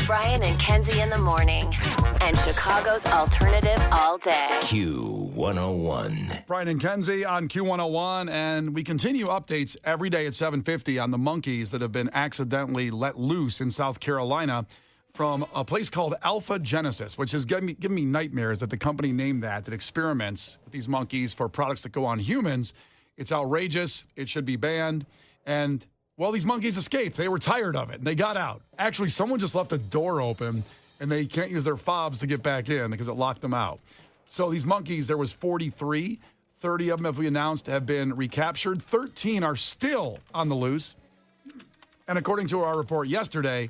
Brian and Kenzie in the morning. And Chicago's alternative all day. Q101. Brian and Kenzie on Q101, and we continue updates every day at 7:50 on the monkeys that have been accidentally let loose in South Carolina from a place called Alpha Genesis, which has given me nightmares that the company named that experiments with these monkeys for products that go on humans. It's outrageous. It should be banned. And, well, these monkeys escaped. They were tired of it, and they got out. Actually, someone just left a door open, and they can't use their fobs to get back in because it locked them out. So these monkeys, there was 43. 30 of them, as we announced, have been recaptured. 13 are still on the loose. And according to our report yesterday,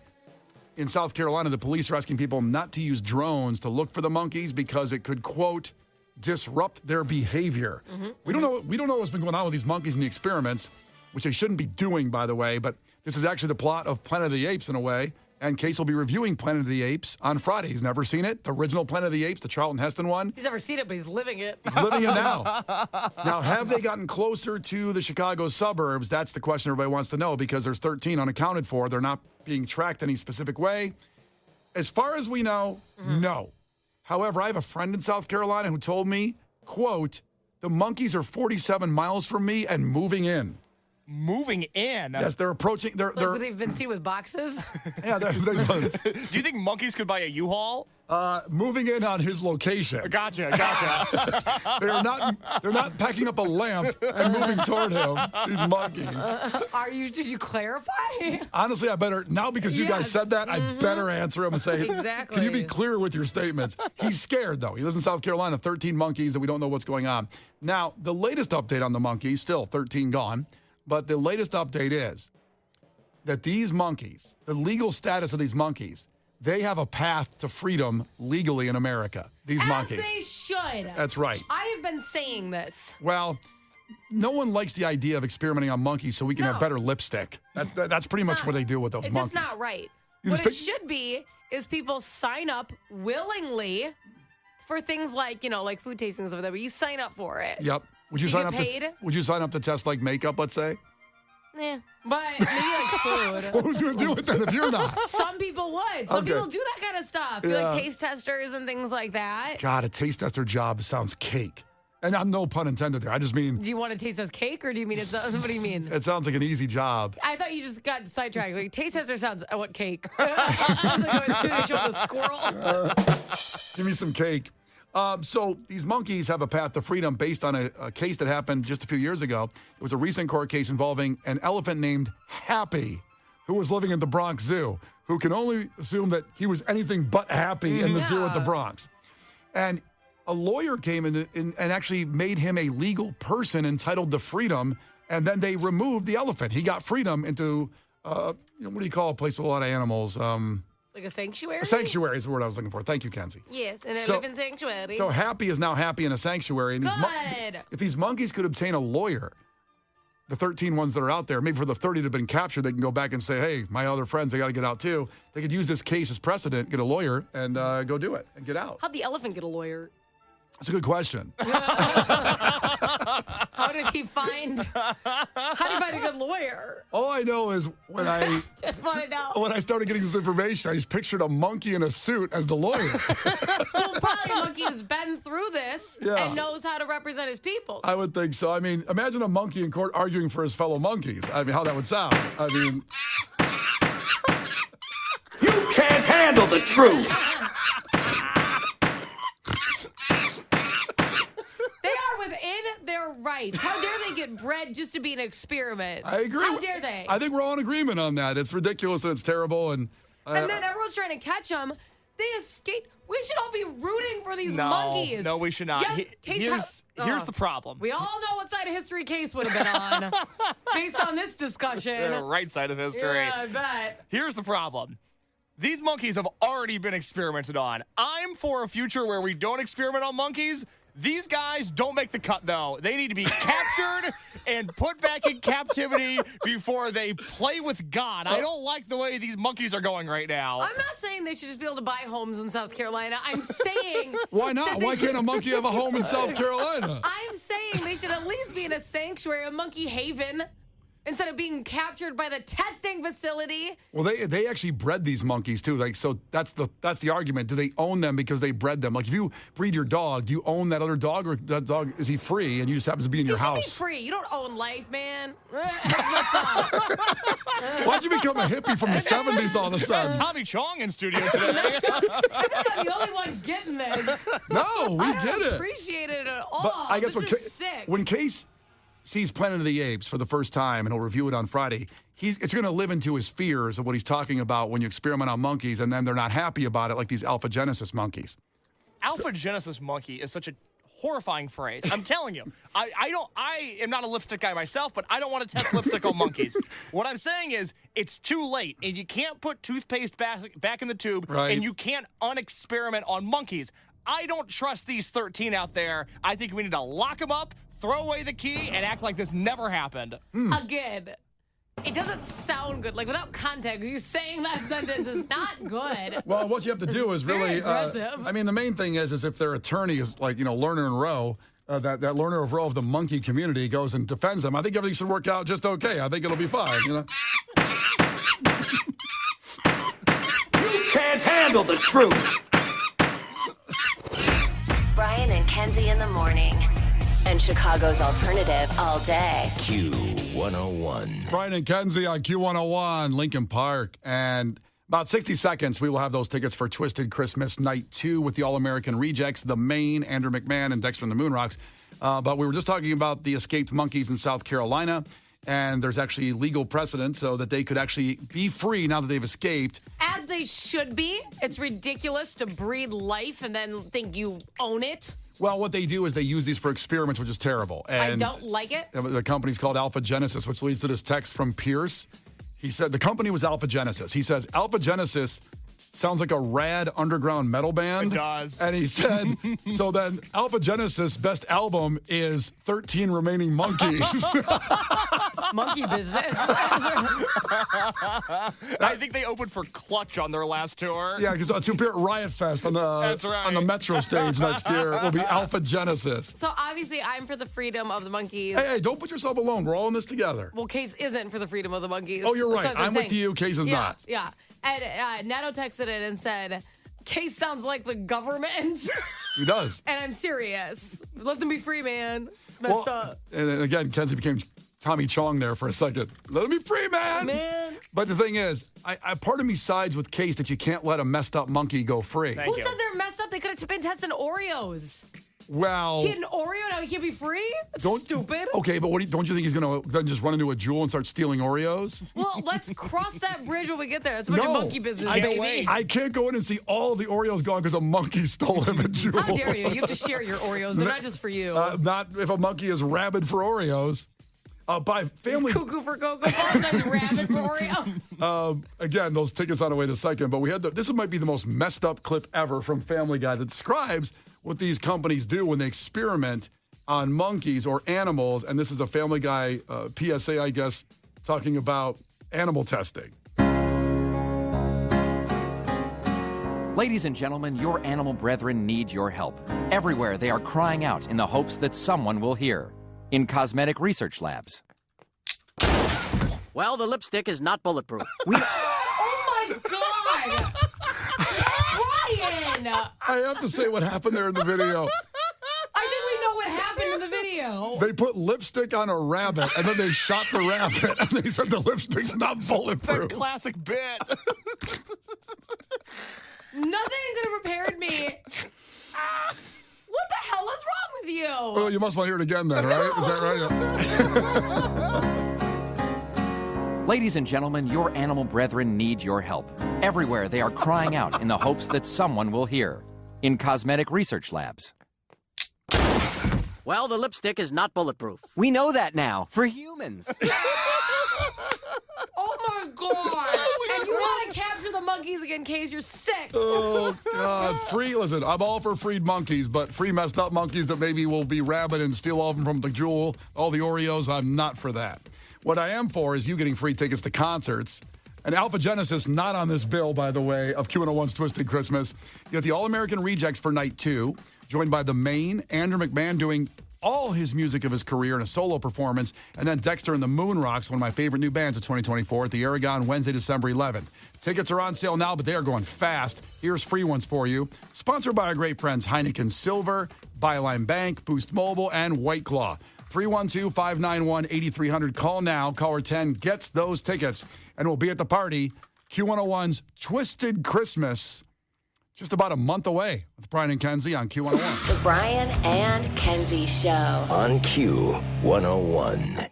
in South Carolina, the police are asking people not to use drones to look for the monkeys because it could, quote, disrupt their behavior. We don't know what's been going on with these monkeys in the experiments, which they shouldn't be doing, by the way, but this is actually the plot of Planet of the Apes in a way. And Case will be reviewing Planet of the Apes on Friday. He's never seen it. The original Planet of the Apes, the Charlton Heston one. He's never seen it, but he's living it. He's living it now. Now, have they gotten closer to the Chicago suburbs? That's the question everybody wants to know because there's 13 unaccounted for. They're not being tracked any specific way. As far as we know, no. However, I have a friend in South Carolina who told me, quote, the monkeys are 47 miles from me and moving in. Moving in? Yes, they're approaching. They've been seen with boxes? Yeah. Do you think monkeys could buy a U-Haul? Moving in on his location. Gotcha. They're not packing up a lamp and moving toward him. These monkeys. Did you clarify? Honestly, I better now because you guys said that. I better answer him and say, Exactly. Can you be clear with your statements? He's scared though. He lives in South Carolina. 13 monkeys that we don't know what's going on. Now, the latest update on the monkeys, still 13 gone. But the latest update is that these monkeys, the legal status of these monkeys, they have a path to freedom legally in America. These monkeys. As they should. That's right. I have been saying this. Well, no one likes the idea of experimenting on monkeys so we can have better lipstick. That's pretty much what they do with those monkeys. It's just not right. What it should be is people sign up willingly for things like, like food tastings or whatever. You sign up for it. Yep. Would you sign up to test like makeup, let's say? Yeah, but maybe like food. Well, who's going to do it then if you're not? Some people would. Some people do that kind of stuff. Like taste testers and things like that. God, a taste tester job sounds cake. And I'm no pun intended there. I just mean... Do you want to taste as cake or do you mean it's... What do you mean? It sounds like an easy job. I thought you just got sidetracked. Like, taste tester sounds... I want cake. I was like, do they show up a squirrel? Give me some cake. So these monkeys have a path to freedom based on a case that happened just a few years ago. It was a recent court case involving an elephant named Happy, who was living at the Bronx Zoo, who can only assume that he was anything but happy in the zoo at the Bronx. And a lawyer came in and actually made him a legal person entitled to freedom, and then they removed the elephant. He got freedom into, what do you call a place with a lot of animals? Like a sanctuary? A sanctuary is the word I was looking for. Thank you, Kenzie. Yes, an elephant sanctuary. So Happy is now happy in a sanctuary. And Good. If these monkeys could obtain a lawyer, the 13 ones that are out there, maybe for the 30 that have been captured, they can go back and say, hey, my other friends, they got to get out too. They could use this case as precedent, get a lawyer, and go do it and get out. How'd the elephant get a lawyer? That's a good question. How did he find a good lawyer? All I know is when I just want to know. When I started getting this information, I just pictured a monkey in a suit as the lawyer. Well, probably a monkey who's been through this and knows how to represent his people. I would think so. I mean, imagine a monkey in court arguing for his fellow monkeys. I mean, how that would sound. I mean, You can't handle the truth. Their rights. How dare they get bred just to be an experiment? I agree. How dare they? I think we're all in agreement on that. It's ridiculous and it's terrible. And then everyone's trying to catch them. They escaped. We should all be rooting for these monkeys. No, we should not. Yes, here's the problem. We all know what side of history Case would have been on based on this discussion. The right side of history. Yeah, I bet. Here's the problem. These monkeys have already been experimented on. I'm for a future where we don't experiment on monkeys. These guys don't make the cut, though. They need to be captured and put back in captivity before they play with God. I don't like the way these monkeys are going right now. I'm not saying they should just be able to buy homes in South Carolina. I'm saying... Why not? Why can't a monkey have a home in South Carolina? I'm saying they should at least be in a sanctuary, a monkey haven. instead of being captured by the testing facility. Well, they actually bred these monkeys too. Like, so that's the argument. Do they own them because they bred them? Like, if you breed your dog, do you own that other dog, or that dog, is he free and you just happens to be in your house? You should be free. You don't own life, man. Why'd you become a hippie from the 70s all of a sudden? Tommy Chong in studio today. I think I'm the only one getting this. No, we I get don't it. appreciate it at all. But I guess this is sick. when Case sees Planet of the Apes for the first time, and he'll review it on Friday, it's going to live into his fears of what he's talking about when you experiment on monkeys, and then they're not happy about it, like these Alpha Genesis monkeys. Alpha Genesis monkey is such a horrifying phrase. I'm telling you. I am not a lipstick guy myself, but I don't want to test lipstick on monkeys. What I'm saying is it's too late, and you can't put toothpaste back in the tube, right, and you can't unexperiment on monkeys. I don't trust these 13 out there. I think we need to lock them up, throw away the key, and act like this never happened. Again, it doesn't sound good. Like, without context, you saying that sentence is not good. Well, what you have to do is Very really... aggressive. I mean, the main thing is if their attorney is like, Lerner and Rowe, that Lerner of Rowe of the monkey community goes and defends them, I think everything should work out just okay. I think it'll be fine, You can't handle the truth. Brian and Kenzie in the morning. And Chicago's alternative all day. Q101. Brian and Kenzie on Q101, Lincoln Park. And about 60 seconds, we will have those tickets for Twisted Christmas Night 2 with the All-American Rejects, the Maine, Andrew McMahon, and Dexter and the Moonrocks. But we were just talking about the escaped monkeys in South Carolina, and there's actually legal precedent so that they could actually be free now that they've escaped. As they should be. It's ridiculous to breed life and then think you own it. Well, what they do is they use these for experiments, which is terrible. And I don't like it. The company's called Alpha Genesis, which leads to this text from Pierce. He said the company was Alpha Genesis. He says, Alpha Genesis sounds like a rad underground metal band. It does. And he said, so then Alpha Genesis' best album is 13 Remaining Monkeys. Monkey business. I think they opened for Clutch on their last tour. Yeah, because to appear at Riot Fest on That's right. on the Metro stage next year will be Alpha Genesis. So obviously I'm for the freedom of the monkeys. Hey, don't put yourself alone. We're all in this together. Well, Case isn't for the freedom of the monkeys. Oh, you're right. So that's I'm the with thing. you. Case is not. Yeah. And Nato texted it and said, Case sounds like the government. He does. And I'm serious. Let them be free, man. It's messed up. And again, Kenzie became Tommy Chong there for a second. Let him be free, man. But the thing is, I part of me sides with Case that you can't let a messed up monkey go free. Thank Who you. said they're messed up? They could have been testing Oreos. Well, He had an Oreo, now he can't be free? That's stupid. Okay, but don't you think he's going to then just run into a Jewel and start stealing Oreos? Well, let's cross that bridge when we get there. That's about your monkey business, I baby. I can't go in and see all of the Oreos gone because a monkey stole them at Jewel. How dare you? You have to share your Oreos. They're not just for you. Not if a monkey is rabid for Oreos. By family. He's cuckoo for Cocoa Puffs. I'm rabid for Oreos. Again, those tickets on the way in a second, but we had this might be the most messed up clip ever from Family Guy that describes what these companies do when they experiment on monkeys or animals. And this is a Family Guy PSA, I guess, talking about animal testing. Ladies and gentlemen, your animal brethren need your help. Everywhere they are crying out in the hopes that someone will hear. In cosmetic research labs. Well, the lipstick is not bulletproof. Oh, my God. Brian. I have to say what happened there in the video. I think we know what happened in the video. They put lipstick on a rabbit, and then they shot the rabbit, and they said the lipstick's not bulletproof. That classic bit. Nothing could have prepared me. What the hell is wrong with you? Well, you must want to hear it again then, right? Is that right? Ladies and gentlemen, your animal brethren need your help. Everywhere they are crying out in the hopes that someone will hear. In cosmetic research labs. Well, the lipstick is not bulletproof. We know that now. For humans. Oh, my God. And you want to capture the monkeys again, Case? You're sick. Oh, God. Listen, I'm all for freed monkeys, but free messed up monkeys that maybe will be rabid and steal all of them from the Jewel, all the Oreos, I'm not for that. What I am for is you getting free tickets to concerts. And Alpha Genesis, not on this bill, by the way, of Q101's Twisted Christmas. You got the All-American Rejects for Night 2, joined by the Maine, Andrew McMahon doing all his music of his career in a solo performance. And then Dexter and the Moonrocks, one of my favorite new bands of 2024 at the Aragon Wednesday, December 11th. Tickets are on sale now, but they are going fast. Here's free ones for you. Sponsored by our great friends Heineken Silver, Byline Bank, Boost Mobile, and White Claw. 312-591-8300. Call now. Caller 10 gets those tickets, and we'll be at the party. Q101's Twisted Christmas, just about a month away, with Brian and Kenzie on Q101. The Brian and Kenzie Show. On Q101.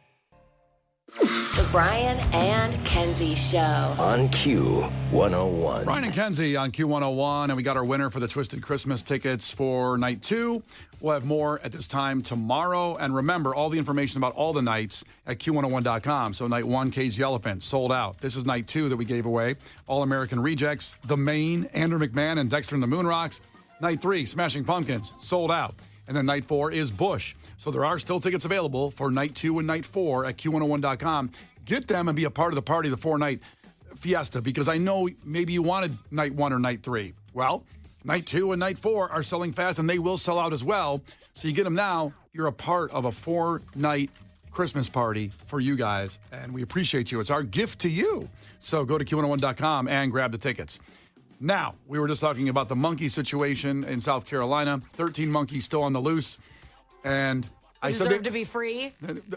The Brian and Kenzie Show. On Q101. Brian and Kenzie on Q101, and we got our winner for the Twisted Christmas tickets for night 2. We'll have more at this time tomorrow. And remember, all the information about all the nights at Q101.com. So night 1, Cage the Elephant, sold out. This is night 2 that we gave away. All American Rejects, The Maine, Andrew McMahon, and Dexter and the Moonrocks. Night 3, Smashing Pumpkins, sold out. And then night 4 is Bush. So there are still tickets available for night 2 and night 4 at Q101.com. Get them and be a part of the party, the 4-night fiesta, because I know maybe you wanted night 1 or night 3. Well, night 2 and night 4 are selling fast, and they will sell out as well. So you get them now. You're a part of a 4-night Christmas party for you guys, and we appreciate you. It's our gift to you. So go to Q101.com and grab the tickets. Now, we were just talking about the monkey situation in South Carolina. 13 monkeys still on the loose. And I said deserve to be free.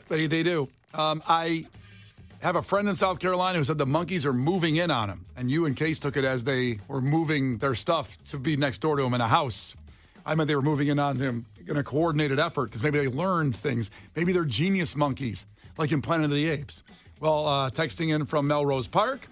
They do. I have a friend in South Carolina who said the monkeys are moving in on him. And you and Case took it as they were moving their stuff to be next door to him in a house. I meant they were moving in on him in a coordinated effort because maybe they learned things. Maybe they're genius monkeys, like in Planet of the Apes. Well, texting in from Melrose Park,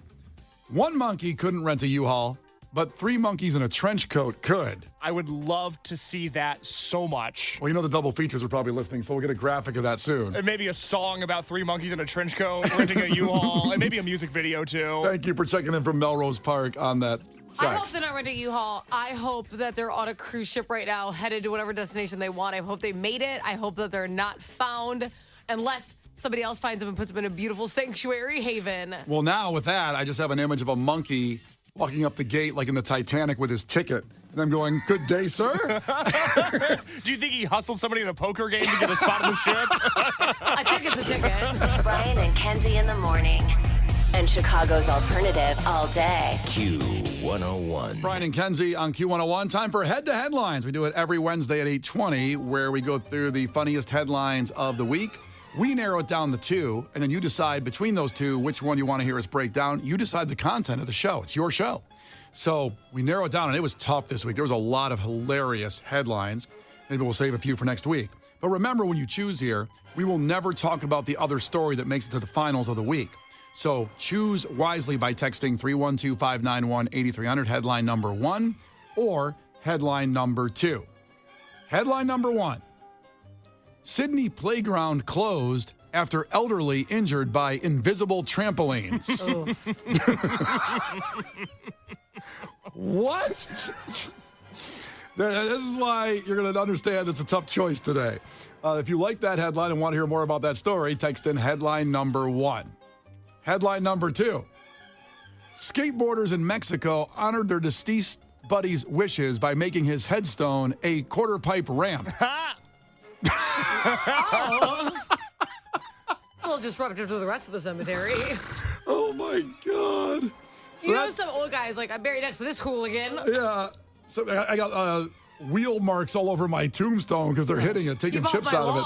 one monkey couldn't rent a U-Haul, but 3 monkeys in a trench coat could. I would love to see that so much. Well, you know the double features are probably listening, so we'll get a graphic of that soon. And maybe a song about 3 monkeys in a trench coat, renting a U-Haul, and maybe a music video, too. Thank you for checking in from Melrose Park on that text. I hope they're not renting U-Haul. I hope that they're on a cruise ship right now, headed to whatever destination they want. I hope they made it. I hope that they're not found unless somebody else finds them and puts them in a beautiful sanctuary haven. Well, now with that, I just have an image of a monkey walking up the gate like in the Titanic with his ticket. And I'm going, good day, sir. Do you think he hustled somebody in a poker game to get a spot on the ship? A ticket's a ticket. Brian and Kenzie in the morning. And Chicago's alternative all day. Q101. Brian and Kenzie on Q101. Time for Head to Headlines. We do it every Wednesday at 8:20, where we go through the funniest headlines of the week. We narrow it down to 2, and then you decide between those 2 which one you want to hear us break down. You decide the content of the show. It's your show. So we narrow it down, and it was tough this week. There was a lot of hilarious headlines. Maybe we'll save a few for next week. But remember, when you choose here, we will never talk about the other story that makes it to the finals of the week. So choose wisely by texting 312-591-8300, headline number 1, or headline number 2. Headline number 1. Sydney playground closed after elderly injured by invisible trampolines. What? This is why you're going to understand it's a tough choice today. If you like that headline and want to hear more about that story, text in headline number 1. Headline number 2. Skateboarders in Mexico honored their deceased buddy's wishes by making his headstone a quarter pipe ramp. Oh. It's a little disruptive to the rest of the cemetery. Oh, my God. You know some old guys, like, I'm buried next to this hooligan. Yeah. So I got wheel marks all over my tombstone because they're hitting it, taking chips out of it.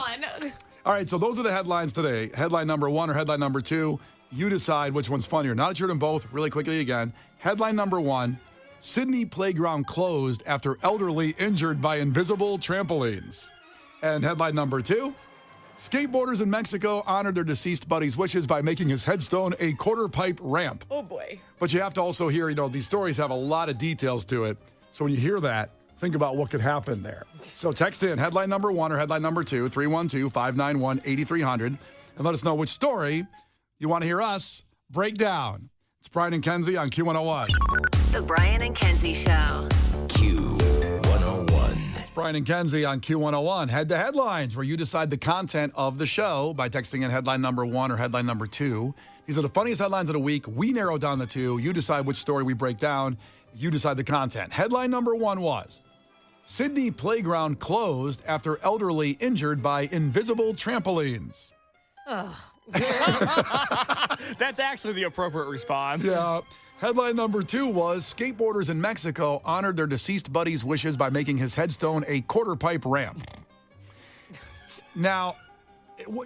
All right, so those are the headlines today. Headline number 1 or headline number 2. You decide which one's funnier. Now that you heard them both, really quickly again. Headline number 1, Sydney playground closed after elderly injured by invisible trampolines. And headline number 2, skateboarders in Mexico honored their deceased buddy's wishes by making his headstone a quarter pipe ramp. Oh, boy. But you have to also hear, these stories have a lot of details to it. So when you hear that, think about what could happen there. So text in headline number 1 or headline number 2, 312-591-8300, and let us know which story you want to hear us break down. It's Brian and Kenzie on Q101. The Brian and Kenzie Show. Q101. It's Brian and Kenzie on Q101. Head to Headlines, where you decide the content of the show by texting in headline number 1 or headline number 2. These are the funniest headlines of the week. We narrow down the 2. You decide which story we break down. You decide the content. Headline number 1 was, Sydney playground closed after elderly injured by invisible trampolines. That's actually the appropriate response. Yeah. Headline number 2 was skateboarders in Mexico honored their deceased buddy's wishes by making his headstone a quarter pipe ramp. Now,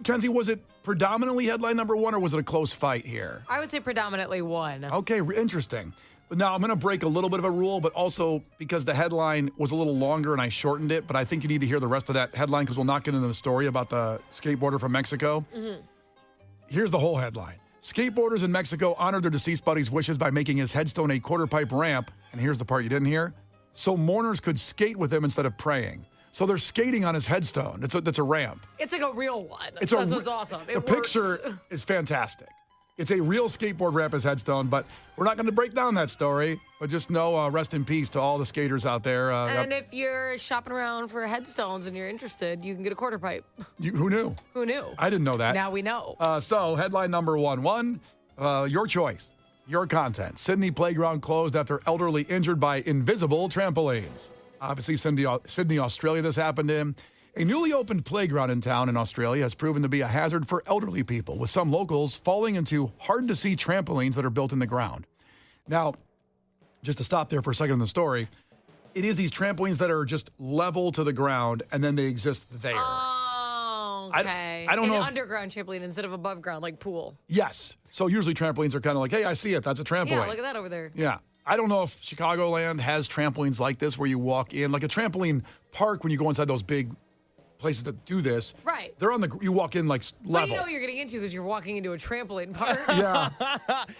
Kenzie, was it predominantly headline number 1 or was it a close fight here? I would say predominantly 1. Okay, interesting. But now I'm going to break a little bit of a rule, but also because the headline was a little longer and I shortened it, but I think you need to hear the rest of that headline because we'll not get into the story about the skateboarder from Mexico. Mm-hmm. Here's the whole headline. Skateboarders in Mexico honored their deceased buddy's wishes by making his headstone a quarter pipe ramp. And here's the part you didn't hear. So mourners could skate with him instead of praying. So they're skating on his headstone. That's a ramp. It's like a real one. That's what's awesome. The picture is fantastic. It's a real skateboard ramp as headstone, but we're not going to break down that story. But just know, rest in peace to all the skaters out there. And if you're shopping around for headstones and you're interested, you can get a quarter pipe. Who knew? Who knew? I didn't know that. Now we know. So headline number 1, your choice, your content. Sydney playground closed after elderly injured by invisible trampolines. Obviously, Sydney, Australia, this happened in. A newly opened playground in town in Australia has proven to be a hazard for elderly people, with some locals falling into hard-to-see trampolines that are built in the ground. Now, just to stop there for a second in the story, it is these trampolines that are just level to the ground, and then they exist there. Oh, okay. I don't know. An underground trampoline instead of above ground, like pool. Yes. So usually trampolines are kind of like, hey, I see it. That's a trampoline. Yeah, look at that over there. Yeah. I don't know if Chicagoland has trampolines like this where you walk in, like a trampoline park when you go inside those big places that do this. Right. They're you walk in like level. But you know what you're getting into because you're walking into a trampoline park. Yeah.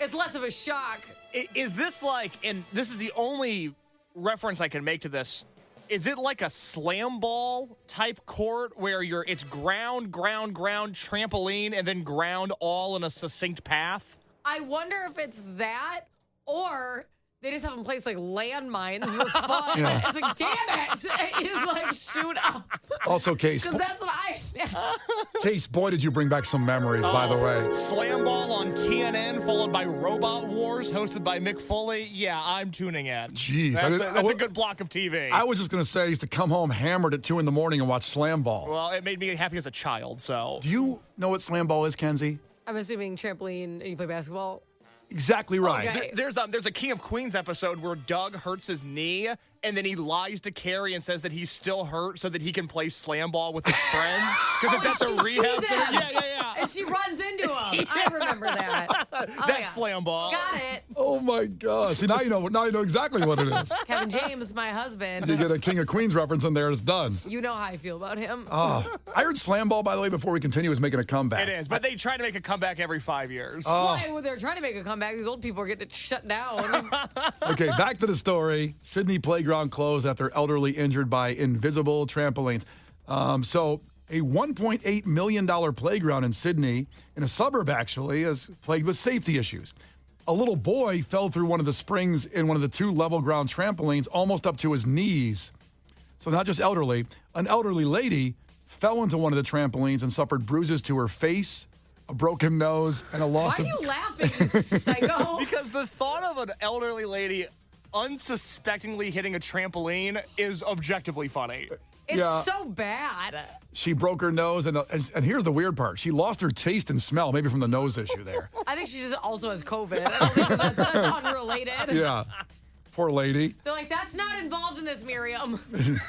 It's less of a shock. Is this like, and this is the only reference I can make to this, is it like a slam ball type court where it's ground, trampoline, and then ground all in a succinct path? I wonder if it's that or they just have them placed like landmines for fun. Yeah. It's like, damn it. You just like shoot up. Also, Case. Because that's what Case, boy, did you bring back some memories, by the way. Slam ball on TNN, followed by Robot Wars, hosted by Mick Foley. Yeah, I'm tuning in. Jeez. That's a good block of TV. I was just going to say I used to come home hammered at 2 in the morning and watch Slam Ball. Well, it made me happy as a child, so. Do you know what Slam Ball is, Kenzie? I'm assuming trampoline and you play basketball. Exactly right. Okay. There's a King of Queens episode where Doug hurts his knee, and then he lies to Carrie and says that he's still hurt so that he can play slam ball with his friends because it's at the rehab center. Yeah. And she runs into him. I remember that. That's slam ball. Got it. Oh my gosh. See, now you know exactly what it is. Kevin James, my husband. You get a King of Queens reference in there, it's done. You know how I feel about him. I heard Slam Ball, by the way, before we continue, is making a comeback. It is, but they try to make a comeback every 5 years. Why? Well, they're trying to make a comeback. These old people are getting it shut down. Okay, back to the story. Sydney playground closed after elderly injured by invisible trampolines. So a $1.8 million playground in Sydney, in a suburb actually, is plagued with safety issues. A little boy fell through one of the springs in one of the 2 level ground trampolines almost up to his knees. So not just elderly, an elderly lady fell into one of the trampolines and suffered bruises to her face, a broken nose, and a loss of... Why are you laughing, you psycho? Because the thought of an elderly lady unsuspectingly hitting a trampoline is objectively funny. It's so bad. She broke her nose, and here's the weird part. She lost her taste and smell, maybe from the nose issue there. I think she just also has COVID. I don't think that's unrelated. Yeah. Poor lady. They're like, that's not involved in this, Miriam.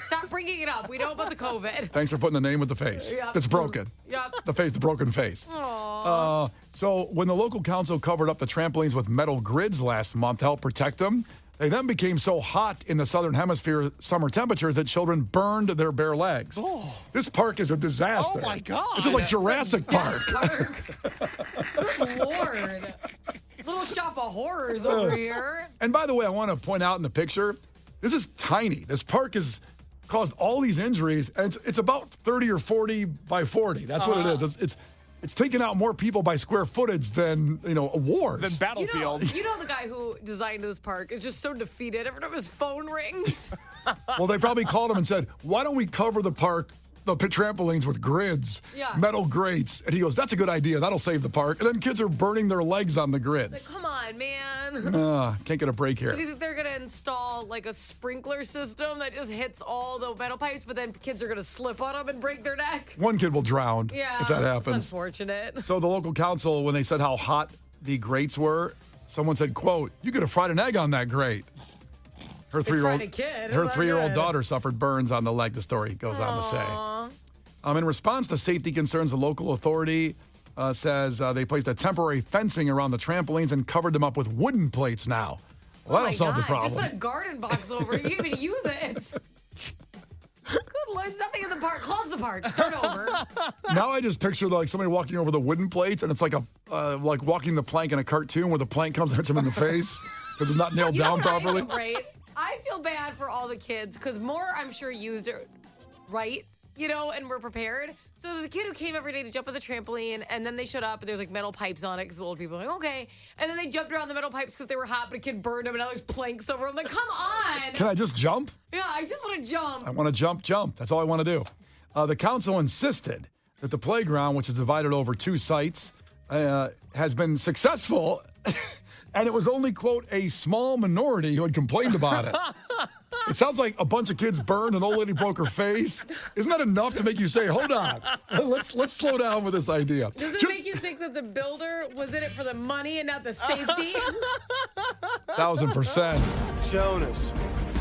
Stop bringing it up. We know about the COVID. Thanks for putting the name with the face. Yep. It's broken. Yep. The broken face. So when the local council covered up the trampolines with metal grids last month to help protect them, they then became so hot in the southern hemisphere summer temperatures that children burned their bare legs. Oh. This park is a disaster. Oh, my God. It's just like Jurassic Park. Good Lord. Little shop of horrors over here. And by the way, I want to point out in the picture, this is tiny. This park has caused all these injuries, and it's about 30 or 40 by 40. That's what it is. It's taken out more people by square footage than, wars. Than battlefields. You know the guy who designed this park is just so defeated. Every time his phone rings. Well, they probably called him and said, why don't we cover the park the trampolines with grids, Yeah. metal grates. And he goes, that's a good idea. That'll save the park. And then kids are burning their legs on the grids. Like, come on, man. Can't get a break here. So do you think they're going to install like a sprinkler system that just hits all the metal pipes, but then kids are going to slip on them and break their neck? One kid will drown Yeah, if that it's happens. unfortunate. So the local council, when they said how hot the grates were, someone said, quote, you could have fried an egg on that grate. Her They three-year-old, fried a kid. her Is that 3-year-old good? daughter suffered burns on the leg, the story goes on to say. In response to safety concerns, the local authority says they placed a temporary fencing around the trampolines and covered them up with wooden plates now. Well, that'll solve the problem. Just put a garden box over it. You can even use it. Good Lord, there's nothing in the park. Close the park. Start over. Now I just picture like somebody walking over the wooden plates, and it's like like walking the plank in a cartoon where the plank comes and hits them in the face because it's not nailed You know down what I properly. hope, right? I feel bad for all the kids because more, I'm sure, used it right, you know, and were prepared. So there's a kid who came every day to jump on the trampoline, and then they showed up, and there's like metal pipes on it because the old people are like, okay. And then they jumped around the metal pipes because they were hot, but a kid burned them, and now there's planks over them. Like, come on. Can I just jump? Yeah, I just want to jump. I want to jump. That's all I want to do. The council insisted that the playground, which is divided over 2 sites, has been successful, and it was only, quote, a small minority who had complained about it. It sounds like a bunch of kids burned, an old lady broke her face. Isn't that enough to make you say, hold on, let's slow down with this idea? Does it make you think that the builder was in it for the money and not the safety? 1,000%. Jonas,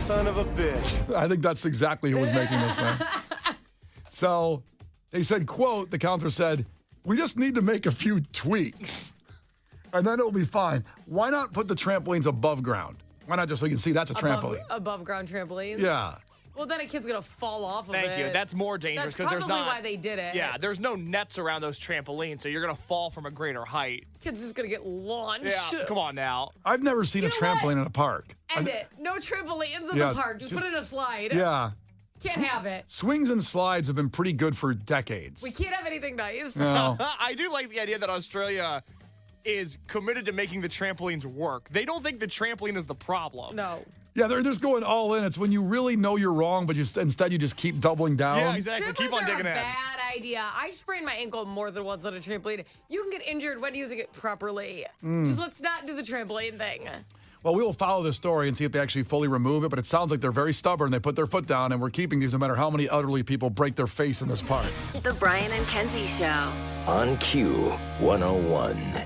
son of a bitch. I think that's exactly who was making this thing. So they said, quote, the counselor said, we just need to make a few tweaks, and then it'll be fine. Why not put the trampolines above ground? Why not just so you can see that's a trampoline? Above ground trampolines? Yeah. Well, then a kid's going to fall off of it. Thank you. That's more dangerous That's because there's probably not. why they did it. Yeah, there's no nets around those trampolines, so you're gonna fall from a greater height. Kid's just going to get launched. Yeah, come on now. I've never seen You a know trampoline what? in a park. End it. No trampolines in Yeah, the park. Just put in a slide. Yeah. Can't have it. Swings and slides have been pretty good for decades. We can't have anything nice. No. I do like the idea that Australia is committed to making the trampolines work. They don't think the trampoline is the problem. No. Yeah, they're just going all in. It's when you really know you're wrong, but instead you just keep doubling down. Yeah, exactly. Keep on Trampolines are digging a in. bad idea. I sprained my ankle more than once on a trampoline. You can get injured when using it properly. Just let's not do the trampoline thing. Well, we will follow this story and see if they actually fully remove it, but it sounds like they're very stubborn. They put their foot down, and we're keeping these no matter how many elderly people break their face in this park. The Brian and Kenzie Show. On Q 101.